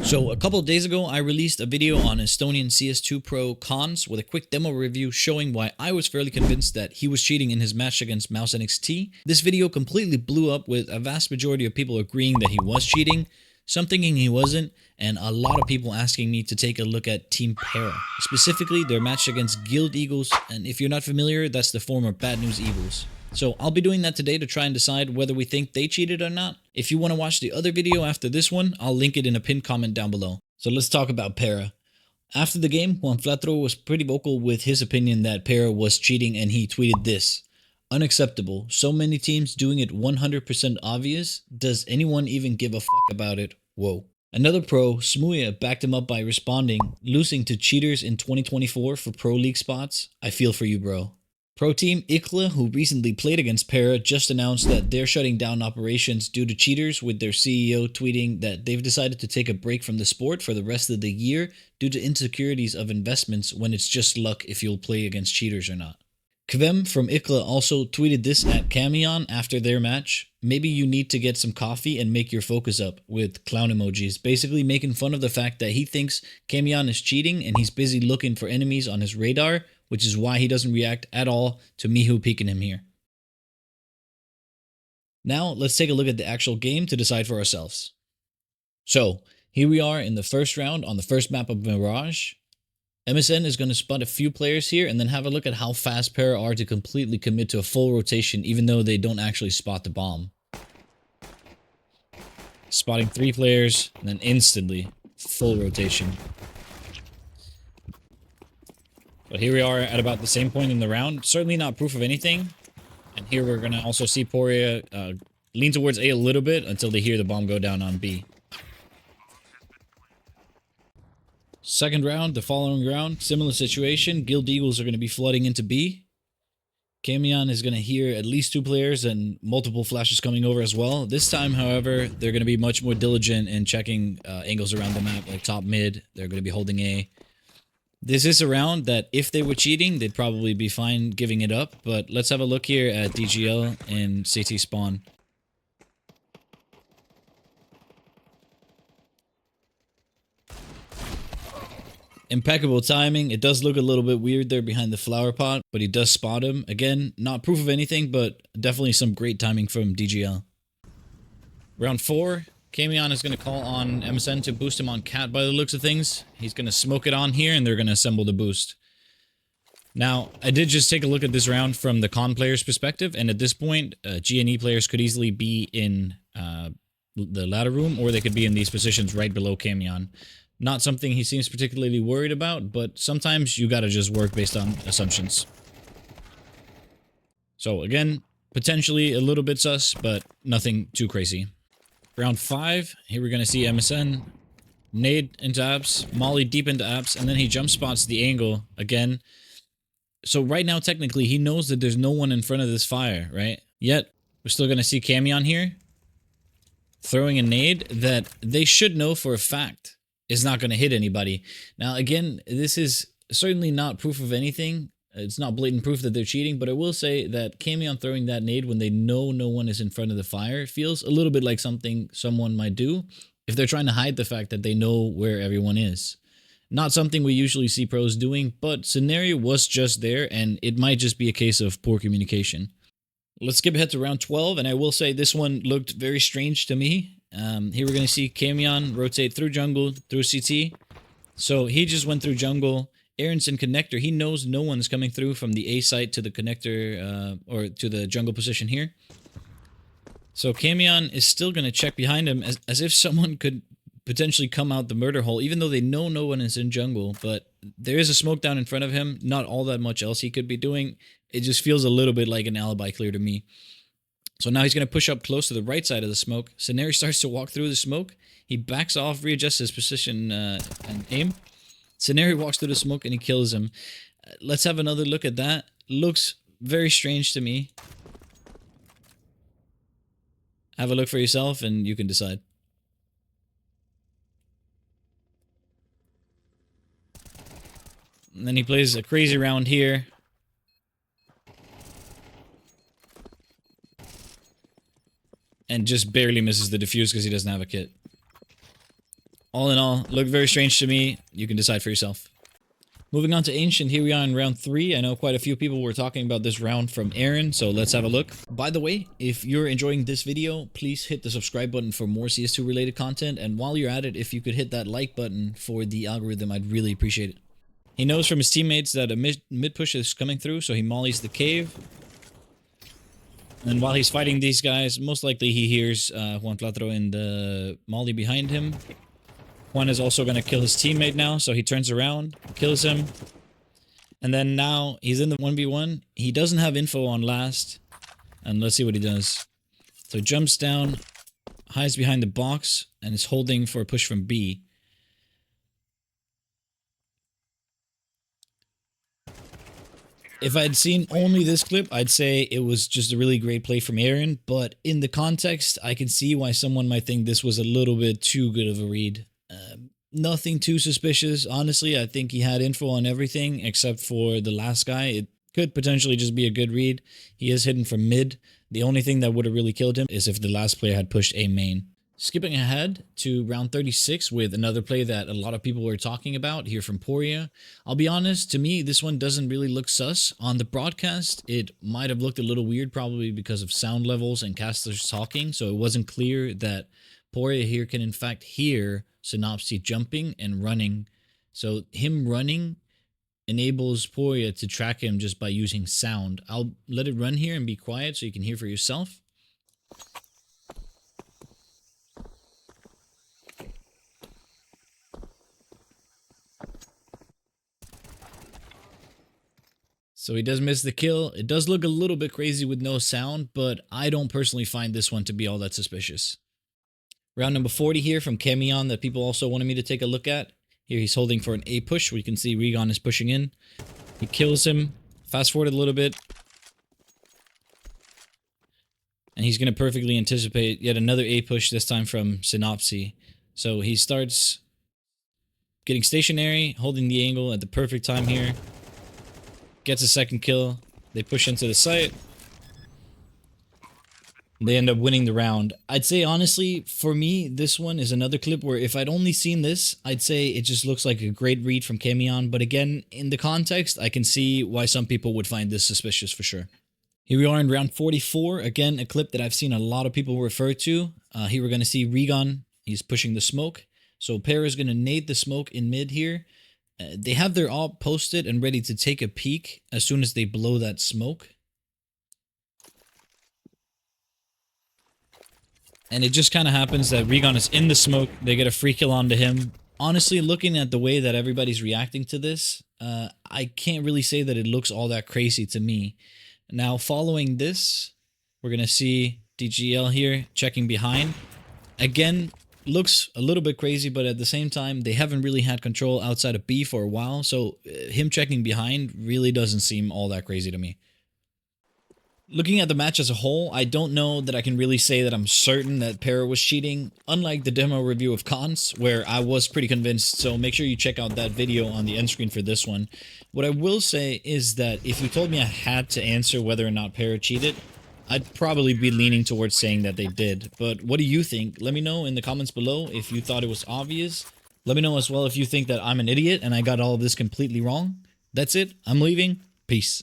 So a couple of days ago, I released a video on Estonian CS2 Pro cons with a quick demo review showing why I was fairly convinced that he was cheating in his match against Mouse NXT. This video completely blew up with a vast majority of people agreeing that he was cheating, some thinking he wasn't, and a lot of people asking me to take a look at Team PERA, specifically their match against Guild Eagles, and if you're not familiar, that's the former Bad News Eagles. So I'll be doing that today to try and decide whether we think they cheated or not. If you want to watch the other video after this one, I'll link it in a pinned comment down below. So let's talk about PERA. After the game, Juan Flatro was pretty vocal with his opinion that PERA was cheating, and he tweeted this: "Unacceptable. So many teams doing it 100% obvious. Does anyone even give a fuck about it? Whoa." Another pro, Smuya, backed him up by responding, "Losing to cheaters in 2024 for Pro League spots? I feel for you, bro." Pro Team Ikla, who recently played against PERA, just announced that they're shutting down operations due to cheaters, with their CEO tweeting that they've decided to take a break from the sport for the rest of the year due to insecurities of investments when it's just luck if you'll play against cheaters or not. Kvem from Ikla also tweeted this at Camion after their match: "Maybe you need to get some coffee and make your focus up," with clown emojis, basically making fun of the fact that he thinks Camion is cheating and he's busy looking for enemies on his radar, which is why he doesn't react at all to Mihu peeking him here. Now, let's take a look at the actual game to decide for ourselves. So, here we are in the first round on the first map of Mirage. MSN is going to spot a few players here and then have a look at how fast PERA are to completely commit to a full rotation even though they don't actually spot the bomb. Spotting 3 players and then instantly full rotation. But here we are at about the same point in the round. Certainly not proof of anything. And here we're going to also see Poria lean towards A a little bit until they hear the bomb go down on B. Second round, the following round, similar situation. Guild Eagles are going to be flooding into B. Camion is going to hear at least 2 players and multiple flashes coming over as well. This time, however, they're going to be much more diligent in checking angles around the map, like top mid. They're going to be holding A. This is a round that if they were cheating, they'd probably be fine giving it up, but let's have a look here at DGL and CT spawn. Impeccable timing. It does look a little bit weird there behind the flower pot, but he does spot him. Again, not proof of anything, but definitely some great timing from DGL. Round 4. Camion is going to call on MSN to boost him on Cat by the looks of things. He's going to smoke it on here and they're going to assemble the boost. Now, I did just take a look at this round from the con player's perspective, and at this point, G&E players could easily be in the ladder room, or they could be in these positions right below Camion. Not something he seems particularly worried about, but sometimes you gotta just work based on assumptions. So again, potentially a little bit sus, but nothing too crazy. Round 5, here we're going to see MSN nade into apps, molly deep into apps, and then he jump spots the angle again. So right now, technically, he knows that there's no one in front of this fire, right? Yet, we're still going to see Camion here throwing a nade that they should know for a fact is not going to hit anybody. Now, again, this is certainly not proof of anything. It's not blatant proof that they're cheating, but I will say that Camion throwing that nade when they know no one is in front of the fire feels a little bit like something someone might do if they're trying to hide the fact that they know where everyone is. Not something we usually see pros doing, but scenario was just there, and it might just be a case of poor communication. Let's skip ahead to round 12, and I will say this one looked very strange to me. Here we're going to see Camion rotate through jungle, through CT. So he just went through jungle. Aronson connector, he knows no one's coming through from the A site to the connector, or to the jungle position here. So Camion is still going to check behind him as if someone could potentially come out the murder hole, even though they know no one is in jungle. But there is a smoke down in front of him, not all that much else he could be doing. It just feels a little bit like an alibi clear to me. So now he's going to push up close to the right side of the smoke. Scenario starts to walk through the smoke. He backs off, readjusts his position and aim. Scenario walks through the smoke and he kills him. Let's have another look at that. Looks very strange to me. Have a look for yourself and you can decide. And then he plays a crazy round here. And just barely misses the defuse because he doesn't have a kit. All in all, looked very strange to me. You can decide for yourself. Moving on to Ancient, here we are in round 3. I know quite a few people were talking about this round from Aaron, so let's have a look. By the way, if you're enjoying this video, please hit the subscribe button for more CS2 related content, and while you're at it, if you could hit that like button for the algorithm, I'd really appreciate it. He knows from his teammates that a mid push is coming through, so he mollies the cave. And while he's fighting these guys, most likely he hears Juan Platro in the molly behind him. Juan is also going to kill his teammate now, so he turns around, kills him. And then now he's in the 1v1. He doesn't have info on last. And let's see what he does. So jumps down, hides behind the box, and is holding for a push from B. If I had seen only this clip, I'd say it was just a really great play from Aaron. But in the context, I can see why someone might think this was a little bit too good of a read. Nothing too suspicious. Honestly, I think he had info on everything except for the last guy. It could potentially just be a good read. He is hidden from mid. The only thing that would have really killed him is if the last player had pushed A main. Skipping ahead to round 36 with another play that a lot of people were talking about here from PERA. I'll be honest, to me, this one doesn't really look sus. On the broadcast, it might have looked a little weird, probably because of sound levels and casters talking, so it wasn't clear that PERA here can in fact hear Synopsy jumping and running. So him running enables PERA to track him just by using sound. I'll let it run here and be quiet so you can hear for yourself. So he does miss the kill. It does look a little bit crazy with no sound, but I don't personally find this one to be all that suspicious. Round number 40 here from Camion that people also wanted me to take a look at. Here he's holding for an A push. We can see Regon is pushing in. He kills him. Fast forward a little bit. And he's going to perfectly anticipate yet another A push, this time from Synopsy. So he starts getting stationary, holding the angle at the perfect time here. Gets a second kill. They push into the site. They end up winning the round. I'd say, honestly, for me, this one is another clip where if I'd only seen this, I'd say it just looks like a great read from Camion. But again, in the context, I can see why some people would find this suspicious for sure. Here we are in round 44. Again, a clip that I've seen a lot of people refer to. Here we're going to see Regon. He's pushing the smoke. So PERA is going to nade the smoke in mid here. They have their AWP posted and ready to take a peek as soon as they blow that smoke. And it just kind of happens that Regon is in the smoke. They get a free kill onto him. Honestly, looking at the way that everybody's reacting to this, I can't really say that it looks all that crazy to me. Now, following this, we're going to see DGL here checking behind. Again, looks a little bit crazy, but at the same time, they haven't really had control outside of B for a while. So him checking behind really doesn't seem all that crazy to me. Looking at the match as a whole, I don't know that I can really say that I'm certain that PERA was cheating, unlike the demo review of Cons, where I was pretty convinced, so make sure you check out that video on the end screen for this one. What I will say is that if you told me I had to answer whether or not PERA cheated, I'd probably be leaning towards saying that they did. But what do you think? Let me know in the comments below if you thought it was obvious. Let me know as well if you think that I'm an idiot and I got all of this completely wrong. That's it. I'm leaving. Peace.